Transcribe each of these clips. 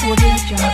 Audio Jungle.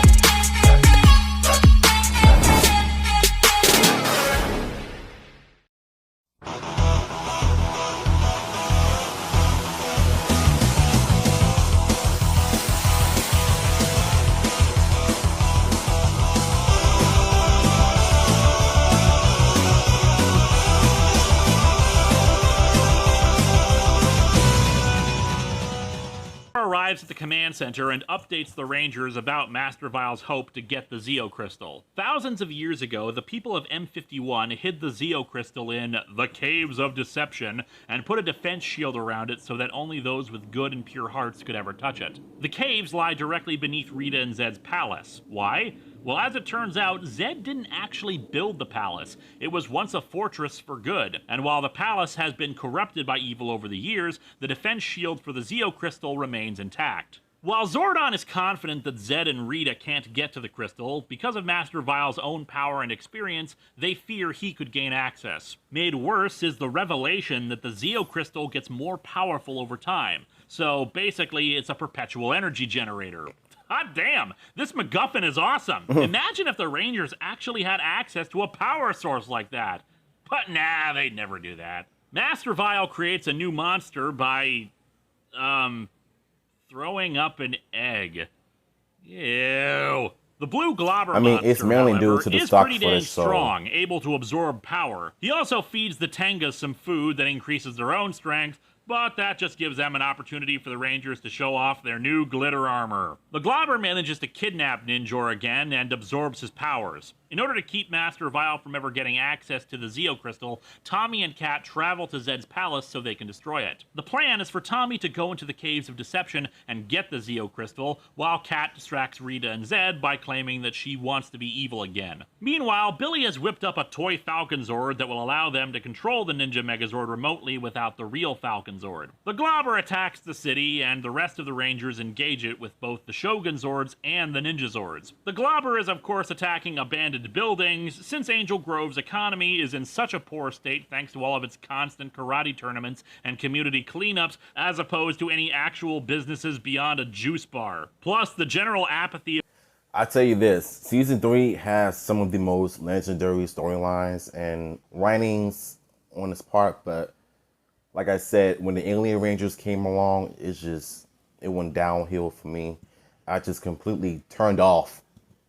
Arrives at the command center and updates the Rangers about Master Vile's hope to get the Zeo Crystal. Thousands of years ago, the people of M51 hid the Zeo Crystal in the Caves of Deception and put a defense shield around it so that only those with good and pure hearts could ever touch it. The caves lie directly beneath Rita and Zed's palace. Why? Well, as it turns out, Zed didn't actually build the palace. It was once a fortress for good, and while the palace has been corrupted by evil over the years, the defense shield for the Zeo Crystal remains intact. While Zordon is confident that Zed and Rita can't get to the crystal, because of Master Vile's own power and experience, they fear he could gain access. Made worse is the revelation that the Zeo Crystal gets more powerful over time. So basically, it's a perpetual energy generator. God damn, this MacGuffin is awesome. Imagine if the Rangers actually had access to a power source like that. But nah, they'd never do that. Master Vile creates a new monster by, throwing up an egg. Ew. The blue globber monster, it's mainly however, due to the is stock pretty dang footage, so strong, able to absorb power. He also feeds the Tengas some food that increases their own strength, but that just gives them an opportunity for the Rangers to show off their new glitter armor. The Globber manages to kidnap Ninjor again and absorbs his powers. In order to keep Master Vile from ever getting access to the Zeo Crystal, Tommy and Kat travel to Zed's palace so they can destroy it. The plan is for Tommy to go into the Caves of Deception and get the Zeo Crystal, while Kat distracts Rita and Zed by claiming that she wants to be evil again. Meanwhile, Billy has whipped up a toy Falcon Zord that will allow them to control the Ninja Megazord remotely without the real Falcon Zord. The Globber attacks the city, and the rest of the Rangers engage it with both the Shogun Zords and the Ninja Zords. The Globber is of course attacking abandoned buildings, since Angel Grove's economy is in such a poor state thanks to all of its constant karate tournaments and community cleanups, as opposed to any actual businesses beyond a juice bar. Plus, the general apathy. I tell you this, Season 3 has some of the most legendary storylines and writings on this part, but like I said, when the Alien Rangers came along, it went downhill for me. I just completely turned off.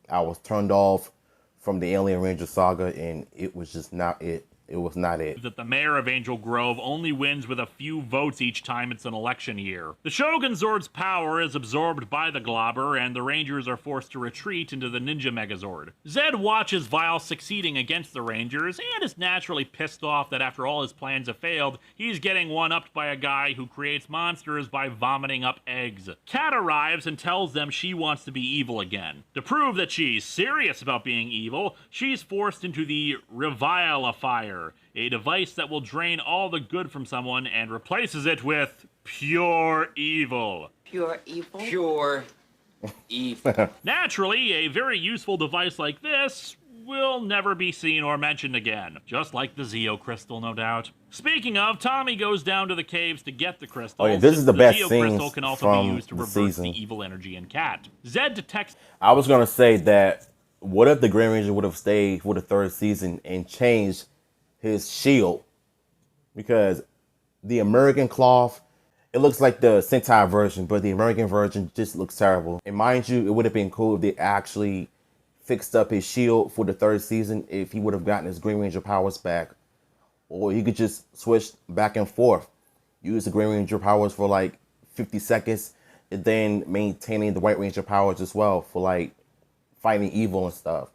I was turned off from the Alien Ranger saga, and it was just not it. It was not it. That the mayor of Angel Grove only wins with a few votes each time it's an election year. The Shogun Zord's power is absorbed by the Globber, and the Rangers are forced to retreat into the Ninja Megazord. Zed watches Vile succeeding against the Rangers, and is naturally pissed off that after all his plans have failed, he's getting one-upped by a guy who creates monsters by vomiting up eggs. Kat arrives and tells them she wants to be evil again. To prove that she's serious about being evil, she's forced into the Revileifier, a device that will drain all the good from someone and replaces it with pure evil. Pure evil? Pure evil. Naturally, a very useful device like this will never be seen or mentioned again. Just like the Zeo Crystal, no doubt. Speaking of, Tommy goes down to the caves to get the crystal. Oh yeah, this is the best Zeo scene Crystal can also be used to reverse season. the evil energy in Kat. Zed detects. I was gonna say that, what if the Green Ranger would have stayed for the third season and changed his shield? Because the American cloth, it looks like the Sentai version, but the American version just looks terrible. And mind you, it would have been cool if they actually fixed up his shield for the third season, if he would have gotten his Green Ranger powers back. Or he could just switch back and forth. Use the Green Ranger powers for like 50 seconds, and then maintaining the White Ranger powers as well for like fighting evil and stuff.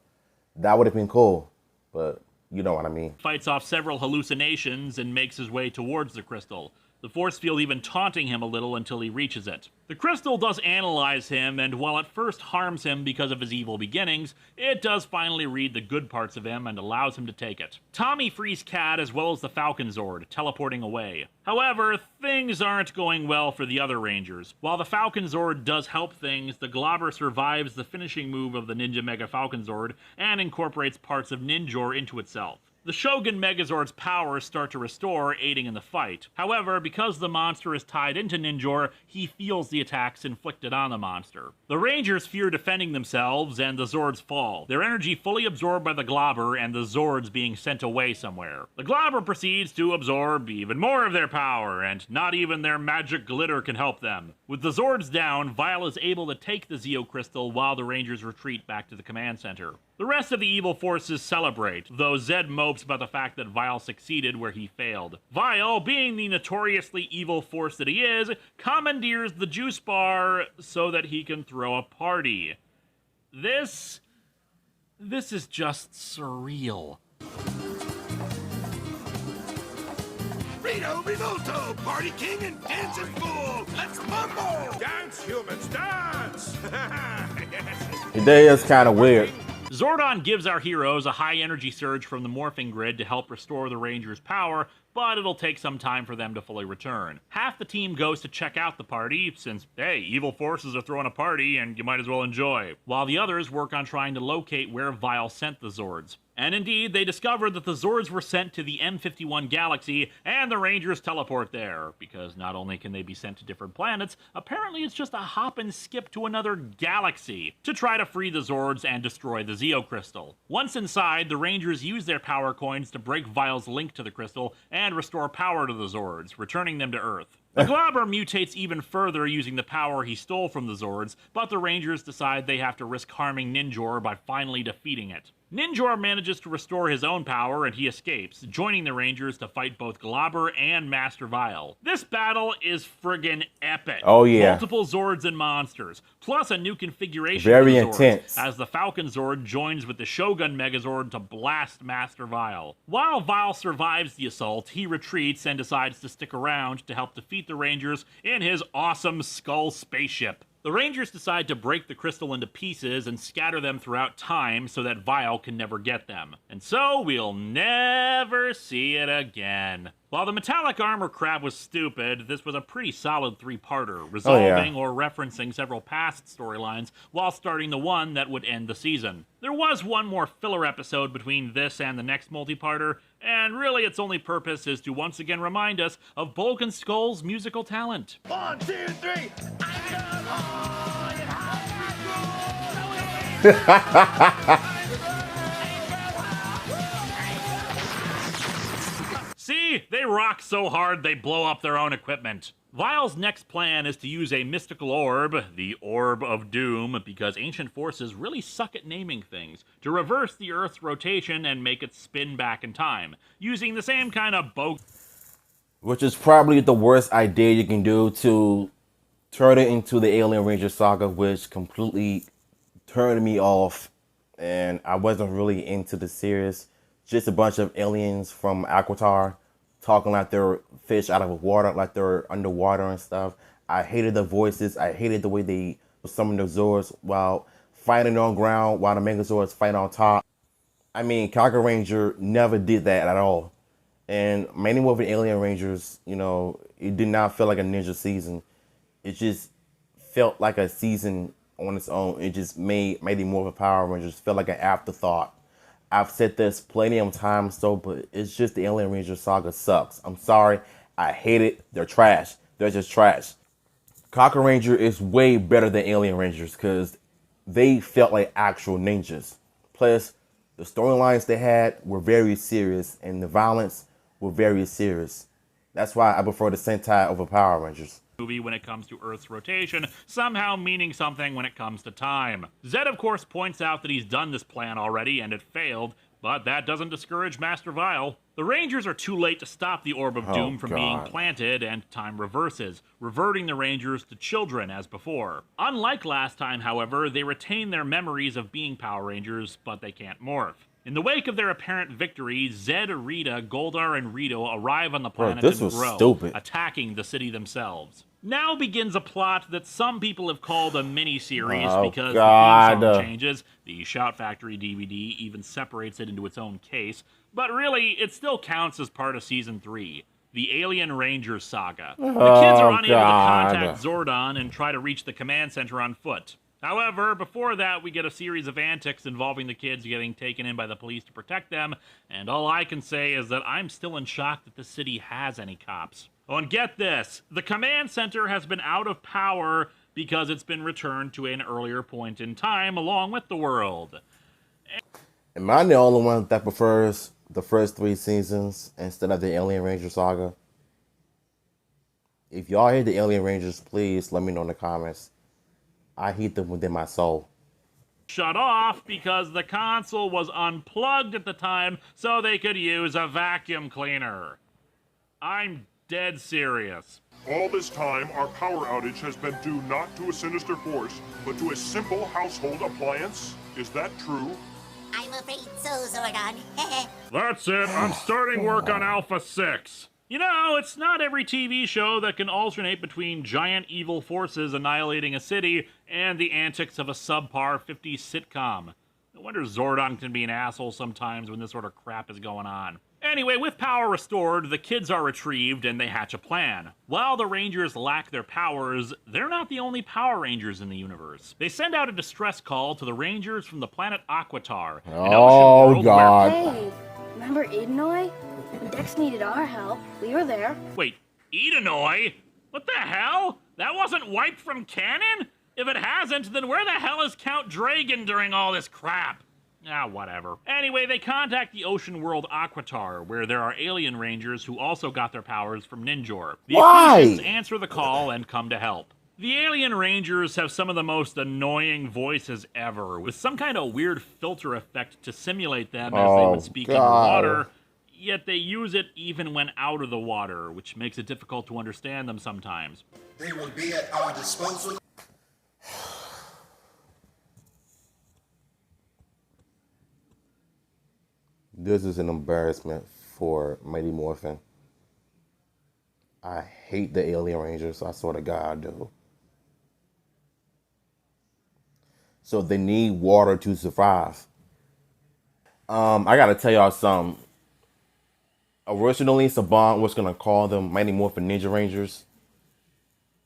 That would have been cool, but you know what I mean. Fights off several hallucinations and makes his way towards the crystal. The force field even taunting him a little until he reaches it. The crystal does analyze him, and while it first harms him because of his evil beginnings, it does finally read the good parts of him and allows him to take it. Tommy frees Kat as well as the Falcon Zord, teleporting away. However, things aren't going well for the other Rangers. While the Falcon Zord does help things, the Globber survives the finishing move of the Ninja Mega Falcon Zord and incorporates parts of Ninjor into itself. The Shogun Megazord's powers start to restore, aiding in the fight. However, because the monster is tied into Ninjor, he feels the attacks inflicted on the monster. The Rangers fear defending themselves, and the Zords fall, their energy fully absorbed by the Globber and the Zords being sent away somewhere. The Globber proceeds to absorb even more of their power, and not even their magic glitter can help them. With the Zords down, Vile is able to take the Zeo Crystal while the Rangers retreat back to the command center. The rest of the evil forces celebrate, though Zed mopes about the fact that Vile succeeded where he failed. Vile, being the notoriously evil force that he is, commandeers the juice bar so that he can throw a party. This is just surreal. Rito Revolto, party king and dancing fool. Let's mumble. Dance, humans, dance. It is kind of weird. Zordon gives our heroes a high energy surge from the morphing grid to help restore the Rangers' power, but it'll take some time for them to fully return. Half the team goes to check out the party, since, hey, evil forces are throwing a party and you might as well enjoy, while the others work on trying to locate where Vile sent the Zords. And indeed, they discover that the Zords were sent to the M51 galaxy, and the Rangers teleport there, because not only can they be sent to different planets, apparently it's just a hop and skip to another galaxy, to try to free the Zords and destroy the Zeo Crystal. Once inside, the Rangers use their power coins to break Vile's link to the crystal, and restore power to the Zords, returning them to Earth. The Globber mutates even further using the power he stole from the Zords, but the Rangers decide they have to risk harming Ninjor by finally defeating it. Ninjor manages to restore his own power and he escapes, joining the Rangers to fight both Globber and Master Vile. This battle is friggin' epic. Oh yeah. Multiple Zords and monsters, plus a new configuration Very of the Zords, intense. as the Falcon Zord joins with the Shogun Megazord to blast Master Vile. While Vile survives the assault, he retreats and decides to stick around to help defeat the Rangers in his awesome Skull spaceship. The Rangers decide to break the crystal into pieces and scatter them throughout time so that Vile can never get them. And so we'll never see it again. While the metallic armor crap was stupid, this was a pretty solid three-parter, resolving or referencing several past storylines while starting the one that would end the season. There was one more filler episode between this and the next multi-parter, and really its only purpose is to once again remind us of Bulk and Skull's musical talent. 1, 2, 3. See? They rock so hard they blow up their own equipment. Vile's next plan is to use a mystical orb, the Orb of Doom, because ancient forces really suck at naming things, to reverse the Earth's rotation and make it spin back in time, using the same kind of Which is probably the worst idea you can do, to turn it into the Alien Ranger saga, which completely turned me off, and I wasn't really into the series. Just a bunch of aliens from Aquitar talking like they're fish out of the water, like they're underwater and stuff. I hated the voices. I hated the way they summon the Zords while fighting on ground, while the Megazords fight on top. I mean, Kaga Ranger never did that at all. And Mighty Morphin Alien Rangers, you know, it did not feel like a ninja season. It just felt like a season on its own. It just made Mighty Morphin Power Rangers feel like an afterthought. I've said this plenty of times, though, but it's just the Alien Ranger saga sucks. I'm sorry. I hate it. They're trash. They're just trash. Kaga Ranger is way better than Alien Rangers because they felt like actual ninjas. Plus, the storylines they had were very serious, and the violence were very serious. That's why I prefer the Sentai over Power Rangers. Movie when it comes to Earth's rotation, somehow meaning something when it comes to time. Zed, of course, points out that he's done this plan already and it failed, but that doesn't discourage Master Vile. The Rangers are too late to stop the Orb of Doom from being planted, and time reverses, reverting the Rangers to children as before. Unlike last time, however, they retain their memories of being Power Rangers, but they can't morph. In the wake of their apparent victory, Zed, Rita, Goldar, and Rito arrive on the planet Grow, attacking the city themselves. Now begins a plot that some people have called a mini-series because the theme song changes. The Shout Factory DVD even separates it into its own case. But really, it still counts as part of Season 3, the Alien Rangers saga. The kids are unable to contact Zordon and try to reach the command center on foot. However, before that, we get a series of antics involving the kids getting taken in by the police to protect them, and all I can say is that I'm still in shock that the city has any cops. Oh, and get this, the command center has been out of power because it's been returned to an earlier point in time along with the world. Am I the only one that prefers the first 3 seasons instead of the Alien Ranger saga? If y'all hate the Alien Rangers, please let me know in the comments. I hate them within my soul. Shut off because the console was unplugged at the time so they could use a vacuum cleaner. I'm dead serious. All this time, our power outage has been due not to a sinister force, but to a simple household appliance. Is that true? I'm afraid so, Zordon. That's it. I'm starting work on Alpha 6. You know, it's not every TV show that can alternate between giant evil forces annihilating a city and the antics of a subpar 50s sitcom. No wonder Zordon can be an asshole sometimes when this sort of crap is going on. Anyway, with power restored, the kids are retrieved and they hatch a plan. While the Rangers lack their powers, they're not the only Power Rangers in the universe. They send out a distress call to the Rangers from the planet Aquitar. Oh, God. Hey, remember Edenoi? When Dex needed our help, we were there. Wait, Edenoi? What the hell? That wasn't wiped from canon? If it hasn't, then where the hell is Count Dragon during all this crap? Ah, whatever. Anyway, they contact the ocean world Aquitar, where there are alien rangers who also got their powers from Ninjor. The Equations answer the call and come to help. The alien rangers have some of the most annoying voices ever, with some kind of weird filter effect to simulate them as they would speak underwater, yet they use it even when out of the water, which makes it difficult to understand them sometimes. They will be at our disposal. This is an embarrassment for Mighty Morphin. I hate the Alien Rangers. I swear to God, I do. So they need water to survive. I gotta tell y'all something. Originally, Saban was gonna call them Mighty Morphin Ninja Rangers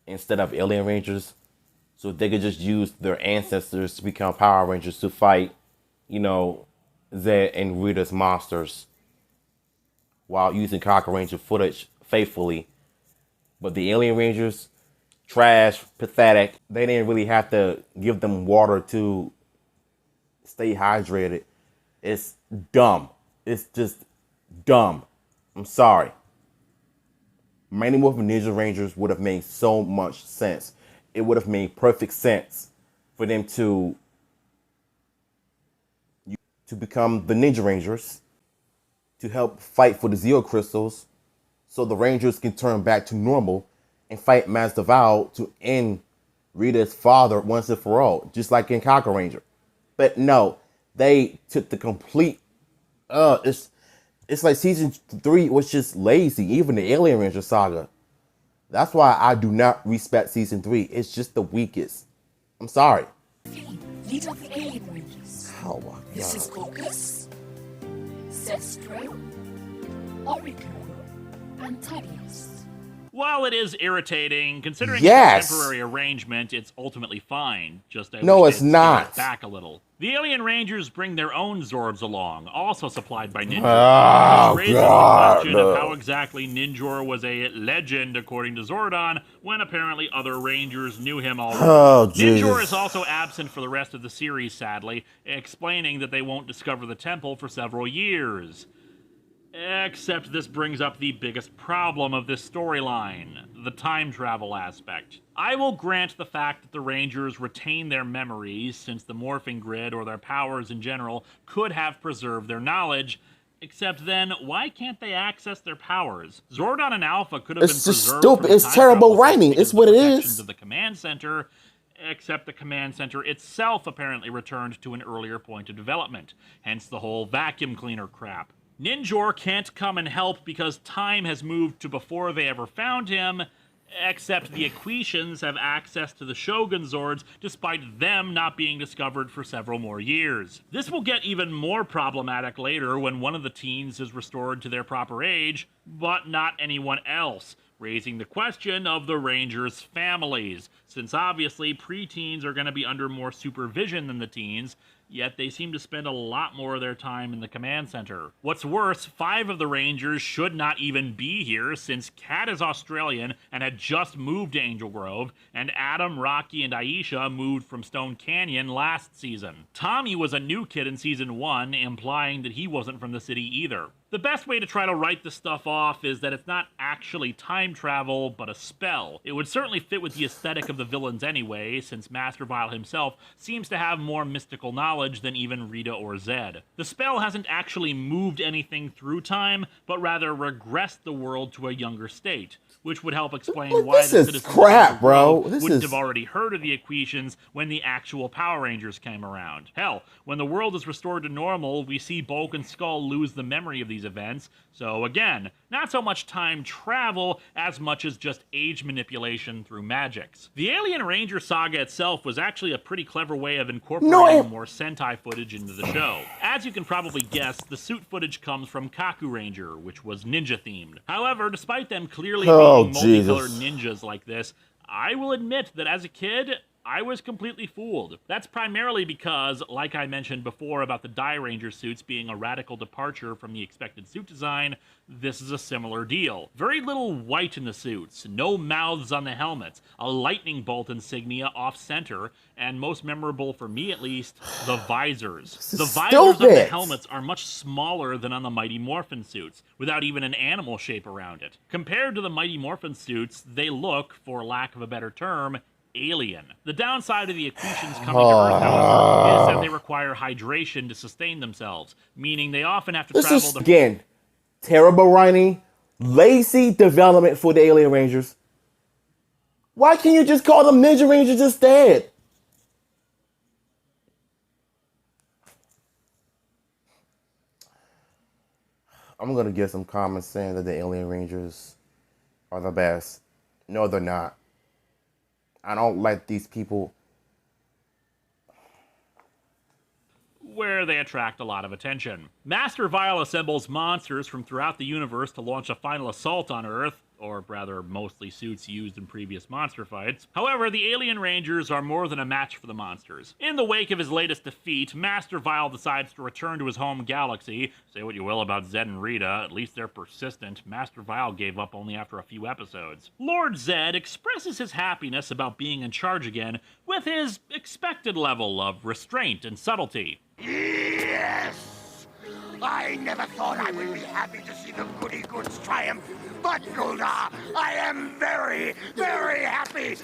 instead of Alien Rangers, so they could just use their ancestors to become Power Rangers to fight, you know, Zed and Rita's monsters while using Cocker Ranger footage faithfully. But the Alien Rangers, trash, pathetic. They didn't really have to give them water to stay hydrated. It's dumb. It's just dumb. I'm sorry. Mighty Morphin Ninja Rangers would have made so much sense. It would have made perfect sense for them to become the Ninja Rangers, to help fight for the Zeo Crystals, so the Rangers can turn back to normal and fight Master Val to end Rita's father once and for all, just like in Cocker Ranger. But no, they took the complete, it's like season 3 was just lazy, even the Alien Ranger saga. That's why I do not respect season 3. It's just the weakest. I'm sorry. Leader of the Alien Rangers. Oh my God. This is Focus, Sestro, Orico, and Tidius. While it is irritating, considering Yes. it's a temporary arrangement, it's ultimately fine. Just I No, wish it's they'd not. scale it back a little. The Alien Rangers bring their own Zords along, also supplied by Ninjor. Oh, Which raises God, the question no. of how exactly Ninjor was a legend, according to Zordon, when apparently other Rangers knew him already. Oh, Ninjor Jesus. is also absent for the rest of the series, sadly, explaining that they won't discover the temple for several years. Except this brings up the biggest problem of this storyline, the time travel aspect. I will grant the fact that the Rangers retain their memories, since the morphing grid or their powers in general could have preserved their knowledge, except then, why can't they access their powers? Zordon and Alpha could have been It's just preserved stupid. from the It's time terrible travel writing. because It's of what the it protections is. of the command center, except the command center itself apparently returned to an earlier point of development, hence the whole vacuum cleaner crap. Ninjor can't come and help because time has moved to before they ever found him, except the Equations have access to the Shogun Zords despite them not being discovered for several more years. This will get even more problematic later when one of the teens is restored to their proper age, but not anyone else, raising the question of the Rangers' families, since obviously preteens are going to be under more supervision than the teens, yet they seem to spend a lot more of their time in the command center. What's worse, 5 of the Rangers should not even be here, since Kat is Australian and had just moved to Angel Grove, and Adam, Rocky, and Aisha moved from Stone Canyon last season. Tommy was a new kid in Season 1, implying that he wasn't from the city either. The best way to try to write this stuff off is that it's not actually time travel, but a spell. It would certainly fit with the aesthetic of the villains anyway, since Master Vile himself seems to have more mystical knowledge than even Rita or Zed. The spell hasn't actually moved anything through time, but rather regressed the world to a younger state, which would help explain why the citizens crap, bro. wouldn't have already heard of the Equations when the actual Power Rangers came around. Hell, when the world is restored to normal, we see Bulk and Skull lose the memory of these events, so again, not so much time travel as much as just age manipulation through magics. The Alien Ranger saga itself was actually a pretty clever way of incorporating more Sentai footage into the show. As you can probably guess, the suit footage comes from Kaku Ranger, which was ninja themed. However, despite them clearly being multicolored ninjas like this, I will admit that as a kid, I was completely fooled. That's primarily because, like I mentioned before about the Die Ranger suits being a radical departure from the expected suit design, this is a similar deal. Very little white in the suits, no mouths on the helmets, a lightning bolt insignia off-center, and most memorable for me at least, the visors. The visors of the helmets are much smaller than on the Mighty Morphin suits, without even an animal shape around it. Compared to the Mighty Morphin suits, they look, for lack of a better term, alien. The downside of the Equations coming to Earth, however, is that they require hydration to sustain themselves, meaning they often have to travel to... Again, terrible writing, lazy development for the Alien Rangers. Why can't you just call them Ninja Rangers instead? I'm going to get some comments saying that the Alien Rangers are the best. No, they're not. I don't like these people. Where they attract a lot of attention. Master Vile assembles monsters from throughout the universe to launch a final assault on Earth, or rather mostly suits used in previous monster fights. However, the Alien Rangers are more than a match for the monsters. In the wake of his latest defeat, Master Vile decides to return to his home galaxy. Say what you will about Zed and Rita, at least they're persistent. Master Vile gave up only after a few episodes. Lord Zed expresses his happiness about being in charge again with his expected level of restraint and subtlety. Yes! I never thought I would be happy to see the goody goods triumph, but Golda, I am very, very happy!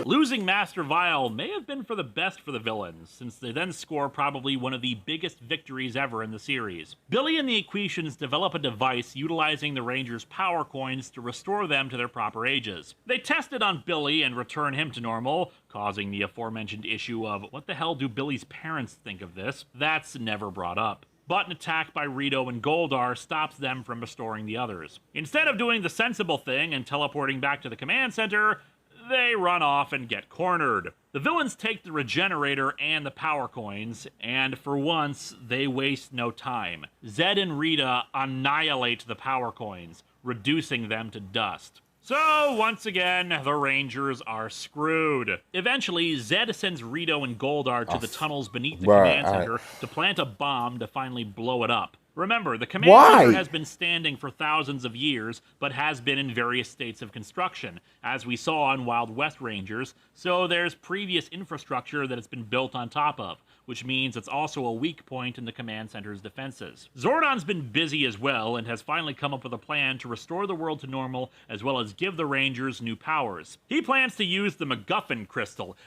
Losing Master Vile may have been for the best for the villains, since they then score probably one of the biggest victories ever in the series. Billy and the Equations develop a device utilizing the Rangers' power coins to restore them to their proper ages. They test it on Billy and return him to normal, causing the aforementioned issue of, what the hell do Billy's parents think of this? That's never brought up. But an attack by Rito and Goldar stops them from restoring the others. Instead of doing the sensible thing and teleporting back to the command center, they run off and get cornered. The villains take the regenerator and the power coins, and for once, they waste no time. Zed and Rita annihilate the power coins, reducing them to dust. So, once again, the Rangers are screwed. Eventually, Zed sends Rito and Goldar to the tunnels beneath the command center to plant a bomb to finally blow it up. Remember, the command center has been standing for thousands of years, but has been in various states of construction, as we saw on Wild West Rangers, so there's previous infrastructure that it's been built on top of, which means it's also a weak point in the command center's defenses. Zordon's been busy as well, and has finally come up with a plan to restore the world to normal, as well as give the Rangers new powers. He plans to use the MacGuffin Crystal.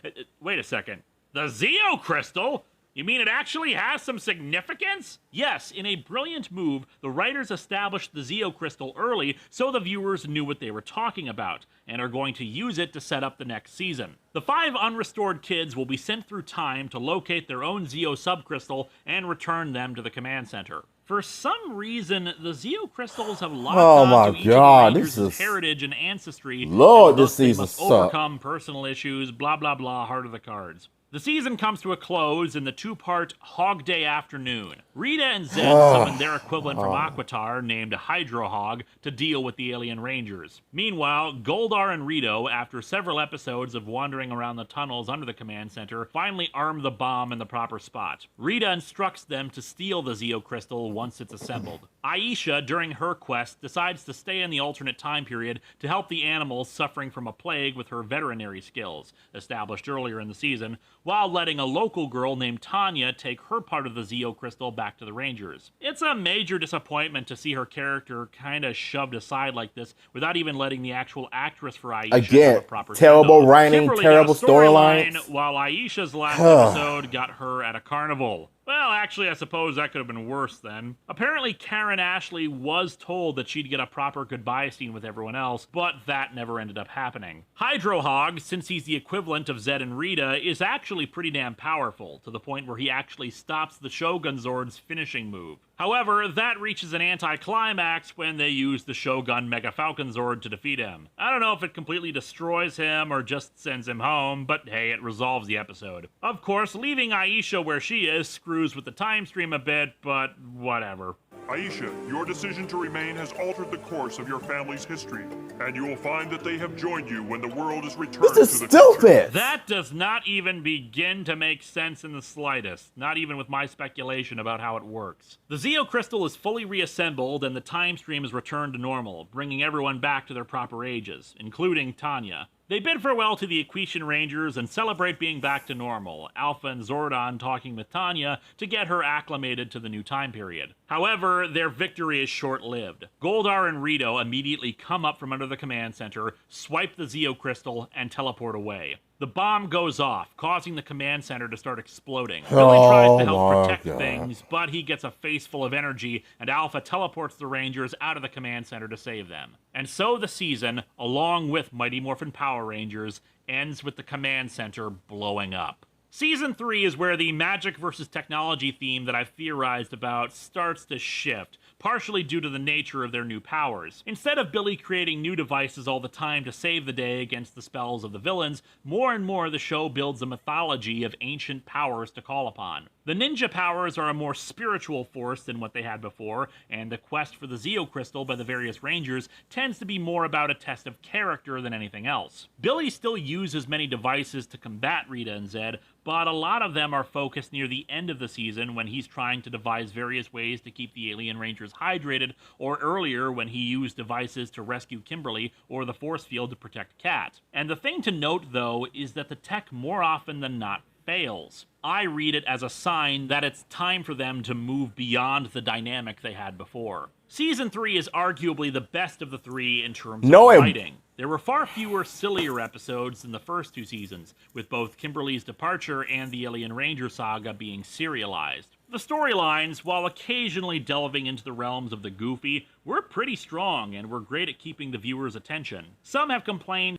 Wait a second. The Zeo Crystal? You mean it actually has some significance? Yes, in a brilliant move, the writers established the Zeo Crystal early so the viewers knew what they were talking about, and are going to use it to set up the next season. The 5 unrestored kids will be sent through time to locate their own Zeo subcrystal and return them to the command center. For some reason, the Zeo crystals have locked on to each of the Rangers' heritage and ancestry. Lord, this they season must overcome personal issues, blah blah blah, heart of the cards. The season comes to a close in the two-part Hog Day afternoon. Rita and Zed summon their equivalent from Aquitar, named Hydro Hog, to deal with the alien rangers. Meanwhile, Goldar and Rito, after several episodes of wandering around the tunnels under the command center, finally arm the bomb in the proper spot. Rita instructs them to steal the Zeo Crystal once it's assembled. Aisha, during her quest, decides to stay in the alternate time period to help the animals suffering from a plague with her veterinary skills, established earlier in the season, while letting a local girl named Tanya take her part of the Zeo Crystal back to the Rangers. It's a major disappointment to see her character kinda shoved aside like this without even letting the actual actress for Aisha have a proper terrible send-off. writing, Kimberly terrible got a storyline, storylines. while Aisha's last episode got her at a carnival. Well, actually, I suppose that could have been worse then. Apparently, Karen Ashley was told that she'd get a proper goodbye scene with everyone else, but that never ended up happening. Hydro Hog, since he's the equivalent of Zed and Rita, is actually pretty damn powerful, to the point where he actually stops the Shogun Zord's finishing move. However, that reaches an anticlimax when they use the Shogun Mega Falcon Zord to defeat him. I don't know if it completely destroys him or just sends him home, but hey, it resolves the episode. Of course, leaving Aisha where she is screws with the time stream a bit, but whatever. Aisha, your decision to remain has altered the course of your family's history, and you will find that they have joined you when the world is returned This is to the stupid. future. That does not even begin to make sense in the slightest, not even with my speculation about how it works. The Zeo Crystal is fully reassembled and the time stream is returned to normal, bringing everyone back to their proper ages, including Tanya. They bid farewell to the Equation Rangers and celebrate being back to normal, Alpha and Zordon talking with Tanya to get her acclimated to the new time period. However, their victory is short-lived. Goldar and Rito immediately come up from under the command center, swipe the Zeo Crystal, and teleport away. The bomb goes off, causing the command center to start exploding. Billy tries to help protect things, but he gets a face full of energy, and Alpha teleports the Rangers out of the command center to save them. And so the season, along with Mighty Morphin Power Rangers, ends with the command center blowing up. Season 3 is where the magic versus technology theme that I've theorized about starts to shift, partially due to the nature of their new powers. Instead of Billy creating new devices all the time to save the day against the spells of the villains, more and more the show builds a mythology of ancient powers to call upon. The ninja powers are a more spiritual force than what they had before, and the quest for the Zeo Crystal by the various Rangers tends to be more about a test of character than anything else. Billy still uses many devices to combat Rita and Zed, but a lot of them are focused near the end of the season when he's trying to devise various ways to keep the alien Rangers hydrated, or earlier when he used devices to rescue Kimberly or the force field to protect Kat. And the thing to note, though, is that the tech more often than not fails. I read it as a sign that it's time for them to move beyond the dynamic they had before. Season 3 is arguably the best of the three in terms of writing. There were far fewer sillier episodes than the first two seasons, with both Kimberly's departure and the Alien Ranger saga being serialized. The storylines, while occasionally delving into the realms of the goofy, were pretty strong and were great at keeping the viewer's attention. Some have complained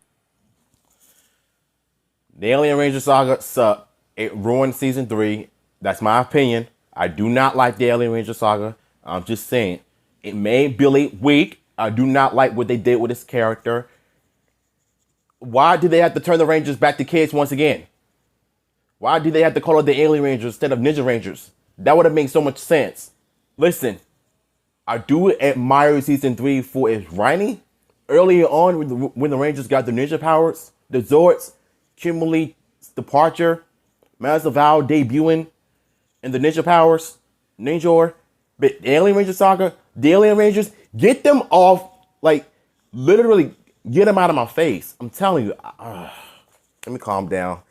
The Alien Ranger saga sucked. It ruined season 3. That's my opinion. I do not like the Alien Ranger saga. I'm just saying. It made Billy weak. I do not like what they did with his character. Why did they have to turn the Rangers back to kids once again? Why did they have to call it the Alien Rangers instead of Ninja Rangers? That would have made so much sense. Listen, I do admire season 3 for its writing. Earlier on, when the Rangers got the ninja powers, the Zords, Kimberly's departure, Masvidal debuting, and the ninja powers, Ninjor, but the Alien Ranger saga, the Alien Rangers, get them off, like, literally get them out of my face. I'm telling you. Let me calm down.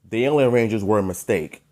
The Alien Rangers were a mistake.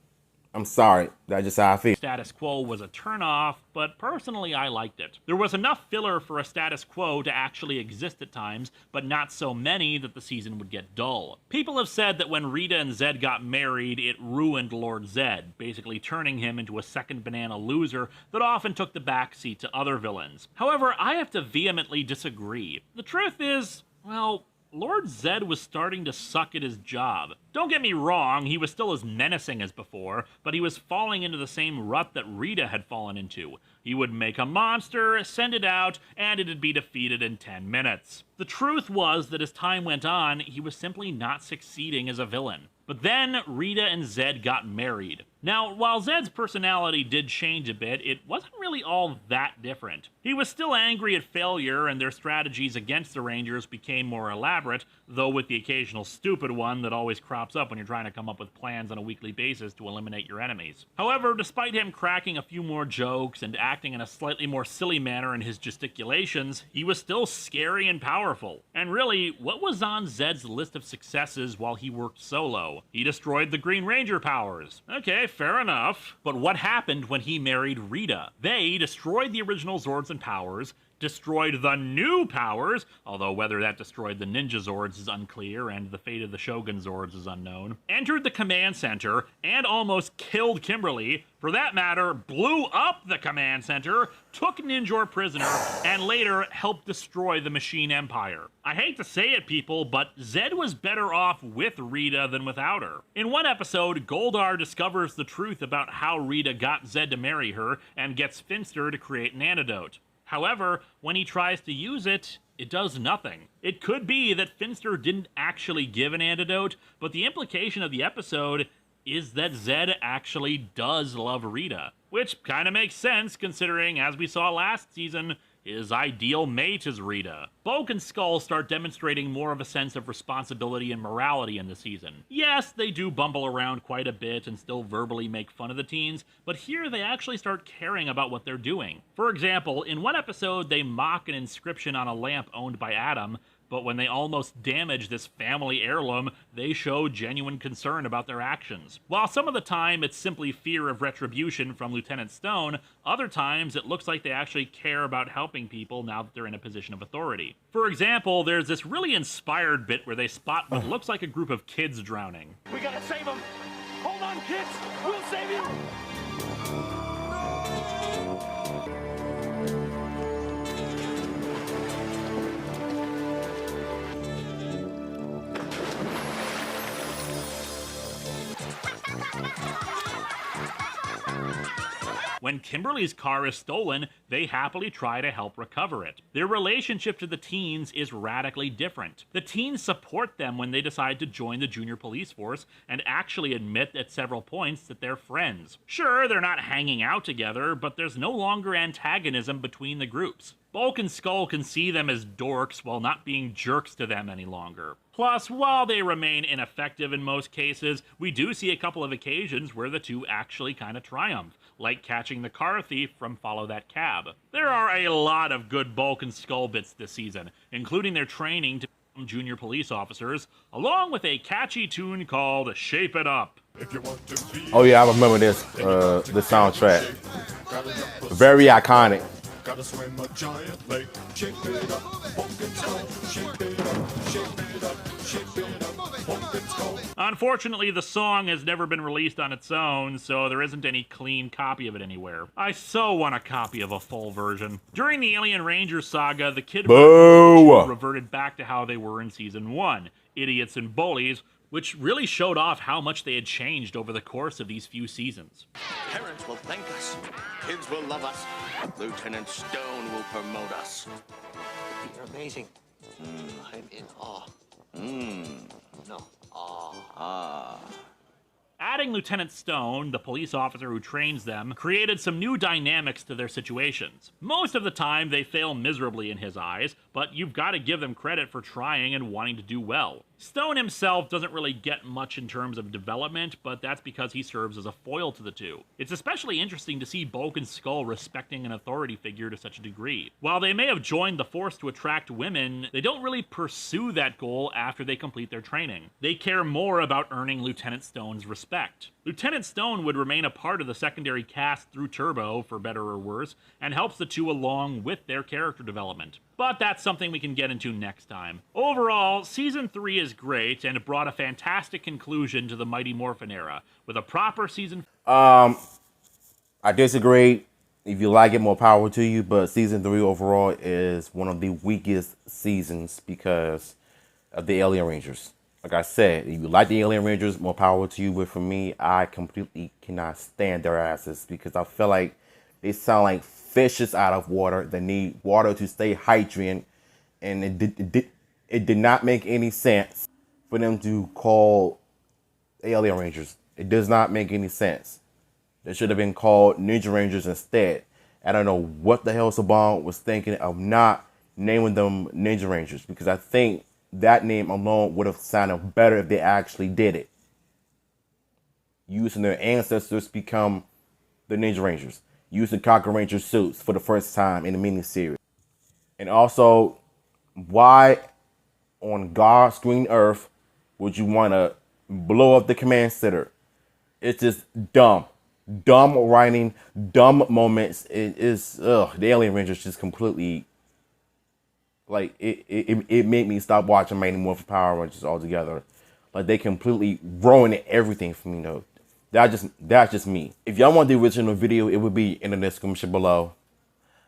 I'm sorry. That's just how I feel. Status quo was a turnoff, but personally I liked it. There was enough filler for a status quo to actually exist at times, but not so many that the season would get dull. People have said that when Rita and Zed got married, it ruined Lord Zed, basically turning him into a second banana loser that often took the backseat to other villains. However, I have to vehemently disagree. The truth is, well, Lord Zed was starting to suck at his job. Don't get me wrong, he was still as menacing as before, but he was falling into the same rut that Rita had fallen into. He would make a monster, send it out, and it'd be defeated in 10 minutes. The truth was that as time went on, he was simply not succeeding as a villain. But then Rita and Zed got married. Now, while Zed's personality did change a bit, it wasn't really all that different. He was still angry at failure, and their strategies against the Rangers became more elaborate, though with the occasional stupid one that always crops up when you're trying to come up with plans on a weekly basis to eliminate your enemies. However, despite him cracking a few more jokes and acting in a slightly more silly manner in his gesticulations, he was still scary and powerful. And really, what was on Zed's list of successes while he worked solo? He destroyed the Green Ranger powers. Okay, fair enough. But what happened when he married Rita? They destroyed the original Zords and powers, destroyed the new powers, although whether that destroyed the Ninja Zords is unclear and the fate of the Shogun Zords is unknown, entered the command center, and almost killed Kimberly, for that matter, blew up the command center, took Ninjor prisoner, and later helped destroy the Machine Empire. I hate to say it, people, but Zed was better off with Rita than without her. In one episode, Goldar discovers the truth about how Rita got Zed to marry her, and gets Finster to create an antidote. However, when he tries to use it, it does nothing. It could be that Finster didn't actually give an antidote, but the implication of the episode is that Zed actually does love Rita. Which kind of makes sense, considering, as we saw last season, his ideal mate is Rita. Bulk and Skull start demonstrating more of a sense of responsibility and morality in the season. Yes, they do bumble around quite a bit and still verbally make fun of the teens, but here they actually start caring about what they're doing. For example, in one episode they mock an inscription on a lamp owned by Adam, but when they almost damage this family heirloom, they show genuine concern about their actions. While some of the time it's simply fear of retribution from Lieutenant Stone, other times it looks like they actually care about helping people now that they're in a position of authority. For example, there's this really inspired bit where they spot what looks like a group of kids drowning. We gotta save them! Hold on, kids! We'll save you! When Kimberly's car is stolen, they happily try to help recover it. Their relationship to the teens is radically different. The teens support them when they decide to join the junior police force and actually admit at several points that they're friends. Sure, they're not hanging out together, but there's no longer antagonism between the groups. Bulk and Skull can see them as dorks while not being jerks to them any longer. Plus, while they remain ineffective in most cases, we do see a couple of occasions where the two actually kind of triumph, like catching the car thief from Follow That Cab. There are a lot of good Bulk and Skull bits this season, including their training to become junior police officers, along with a catchy tune called Shape It Up. Oh yeah, I remember this, the soundtrack. Very iconic. Gotta swim a giant lake, shape it up, Bulk and Skull, shape it up, shape it up, shape it up, Bulk and Skull. Unfortunately, the song has never been released on its own, so there isn't any clean copy of it anywhere. I so want a copy of a full version. During the Alien Rangers saga, the Kid reverted back to how they were in Season 1, idiots and bullies, which really showed off how much they had changed over the course of these few seasons. Parents will thank us. Kids will love us. Lieutenant Stone will promote us. You're amazing. I'm in awe. No, awe. Adding Lieutenant Stone, the police officer who trains them, created some new dynamics to their situations. Most of the time, they fail miserably in his eyes, but you've got to give them credit for trying and wanting to do well. Stone himself doesn't really get much in terms of development, but that's because he serves as a foil to the two. It's especially interesting to see Bulk and Skull respecting an authority figure to such a degree. While they may have joined the force to attract women, they don't really pursue that goal after they complete their training. They care more about earning Lieutenant Stone's respect. Lieutenant Stone would remain a part of the secondary cast through Turbo, for better or worse, and helps the two along with their character development. But that's something we can get into next time. Overall, Season 3 is great and brought a fantastic conclusion to the Mighty Morphin era, with a proper season... I disagree. If you like it, more power to you, but Season 3 overall is one of the weakest seasons because of the Alien Rangers. Like I said, if you like the Alien Rangers, more power to you. But for me, I completely cannot stand their asses because I feel like they sound like fishes out of water that need water to stay hydrated. And it did not make any sense for them to call Alien Rangers. It does not make any sense. They should have been called Ninja Rangers instead. I don't know what the hell Saban was thinking of not naming them Ninja Rangers, because I think that name alone would have sounded better if they actually did it. Using their ancestors become the Ninja Rangers. Using Kaku Ranger suits for the first time in the miniseries. And also, why on God's green earth would you want to blow up the command center? It's just dumb. Dumb writing, dumb moments. It is, the Alien Rangers just completely, like, it made me stop watching Mighty Morphin Power Rangers altogether. Like, they completely ruined everything for me, though. That's just me. If y'all want the original video, it would be in the description below.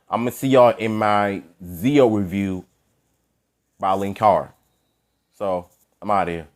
I'm going to see y'all in my Zeo review by Linkara. So, I'm out of here.